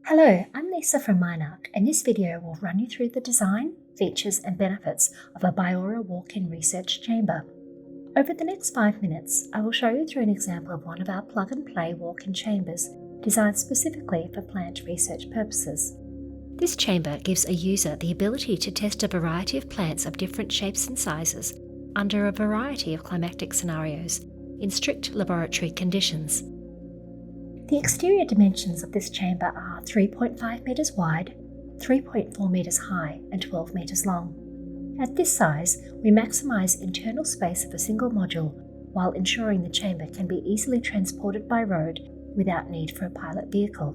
Hello, I'm Lisa from Minark, and this video will run you through the design, features and benefits of a Biora Walk-In Research Chamber. Over the next 5 minutes, I will show you through an example of one of our plug-and-play walk-in chambers designed specifically for plant research purposes. This chamber gives a user the ability to test a variety of plants of different shapes and sizes under a variety of climatic scenarios in strict laboratory conditions. The exterior dimensions of this chamber are 3.5 metres wide, 3.4 metres high and 12 metres long. At this size, we maximise internal space of a single module while ensuring the chamber can be easily transported by road without need for a pilot vehicle.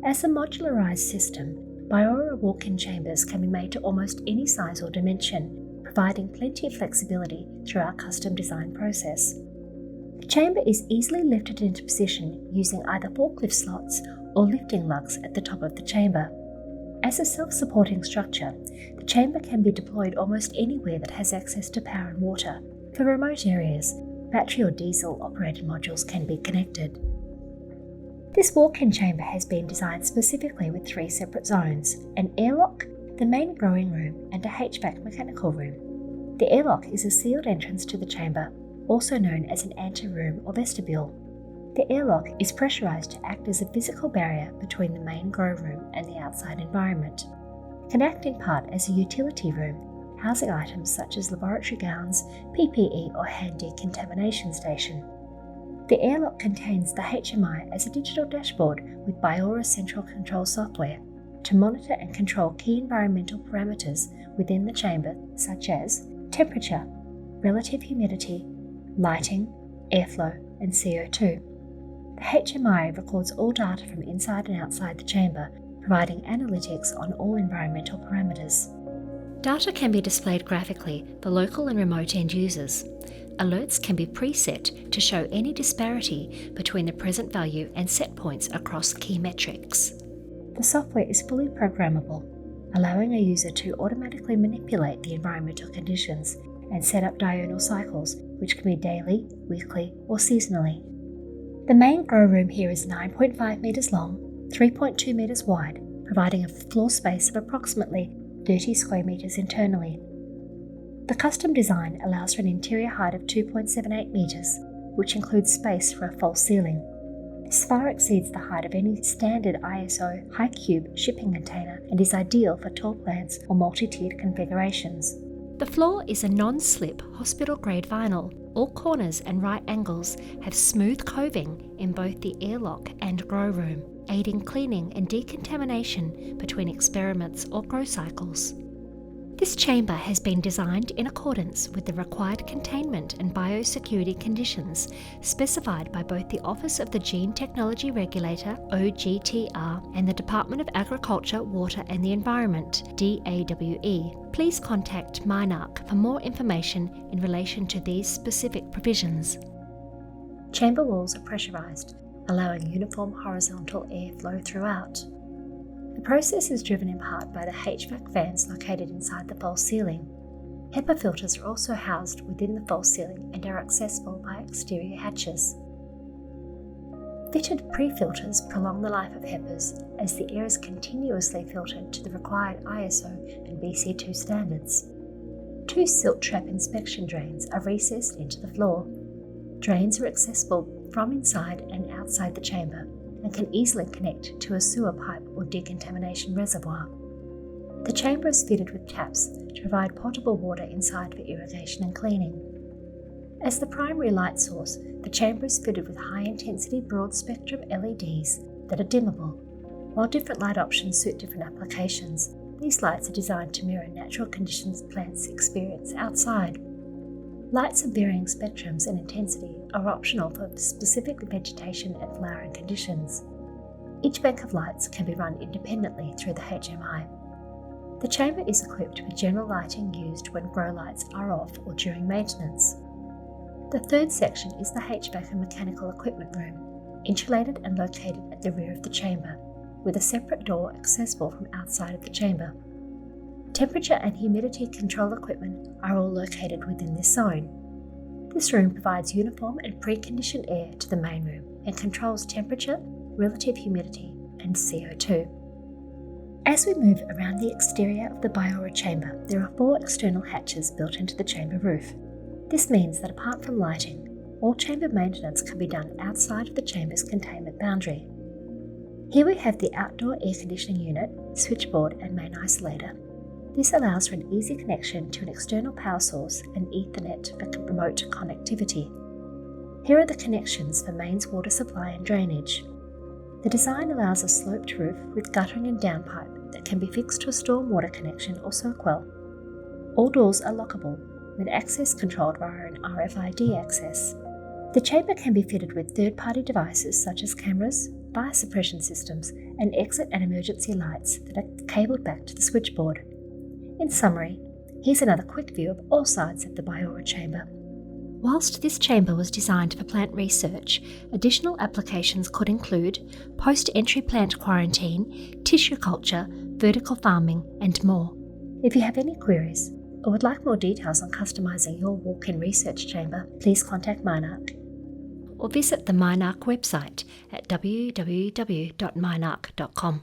As a modularised system, Biora walk-in chambers can be made to almost any size or dimension, providing plenty of flexibility through our custom design process. The chamber is easily lifted into position using either forklift slots or lifting lugs at the top of the chamber. As a self-supporting structure, the chamber can be deployed almost anywhere that has access to power and water. For remote areas, battery or diesel-operated modules can be connected. This walk-in chamber has been designed specifically with 3 separate zones: an airlock, the main growing room, and a HVAC mechanical room. The airlock is a sealed entrance to the chamber, also known as an anteroom or vestibule. The airlock is pressurized to act as a physical barrier between the main grow room and the outside environment. It can act in part as a utility room, housing items such as laboratory gowns, PPE or hand decontamination station. The airlock contains the HMI as a digital dashboard with Biora central control software to monitor and control key environmental parameters within the chamber such as temperature, relative humidity, lighting, airflow and CO2. The HMI records all data from inside and outside the chamber, providing analytics on all environmental parameters. Data can be displayed graphically for local and remote end users. Alerts can be preset to show any disparity between the present value and set points across key metrics. The software is fully programmable, allowing a user to automatically manipulate the environmental conditions and set up diurnal cycles, which can be daily, weekly or seasonally. The main grow room here is 9.5 metres long, 3.2 metres wide, providing a floor space of approximately 30 square metres internally. The custom design allows for an interior height of 2.78 metres, which includes space for a false ceiling. This far exceeds the height of any standard ISO high cube shipping container and is ideal for tall plants or multi-tiered configurations. The floor is a non-slip hospital-grade vinyl. All corners and right angles have smooth coving in both the airlock and grow room, aiding cleaning and decontamination between experiments or grow cycles. This chamber has been designed in accordance with the required containment and biosecurity conditions specified by both the Office of the Gene Technology Regulator (OGTR) and the Department of Agriculture, Water and the Environment (DAWE). Please contact Minark for more information in relation to these specific provisions. Chamber walls are pressurized, allowing uniform horizontal airflow throughout. The process is driven in part by the HVAC fans located inside the false ceiling. HEPA filters are also housed within the false ceiling and are accessible by exterior hatches. Fitted pre-filters prolong the life of HEPAs as the air is continuously filtered to the required ISO and BC2 standards. 2 silt trap inspection drains are recessed into the floor. Drains are accessible from inside and outside the chamber and can easily connect to a sewer pipe or decontamination reservoir. The chamber is fitted with taps to provide potable water inside for irrigation and cleaning. As the primary light source, the chamber is fitted with high-intensity broad-spectrum LEDs that are dimmable. While different light options suit different applications, these lights are designed to mirror natural conditions plants experience outside. Lights of varying spectrums and intensity are optional for specific vegetation and flowering conditions. Each bank of lights can be run independently through the HMI. The chamber is equipped with general lighting used when grow lights are off or during maintenance. The third section is the HVAC and mechanical equipment room, insulated and located at the rear of the chamber, with a separate door accessible from outside of the chamber. Temperature and humidity control equipment are all located within this zone. This room provides uniform and preconditioned air to the main room and controls temperature, relative humidity, and CO2. As we move around the exterior of the Biora chamber, there are 4 external hatches built into the chamber roof. This means that apart from lighting, all chamber maintenance can be done outside of the chamber's containment boundary. Here we have the outdoor air conditioning unit, switchboard and main isolator. This allows for an easy connection to an external power source and Ethernet for remote connectivity. Here are the connections for mains water supply and drainage. The design allows a sloped roof with guttering and downpipe that can be fixed to a stormwater connection or soak well. All doors are lockable, with access controlled via an RFID access. The chamber can be fitted with third-party devices such as cameras, fire suppression systems, and exit and emergency lights that are cabled back to the switchboard. In summary, here's another quick view of all sides of the Biora chamber. Whilst this chamber was designed for plant research, additional applications could include post-entry plant quarantine, tissue culture, vertical farming, and more. If you have any queries or would like more details on customising your walk-in research chamber, please contact Minark or visit the Minark website at www.minark.com.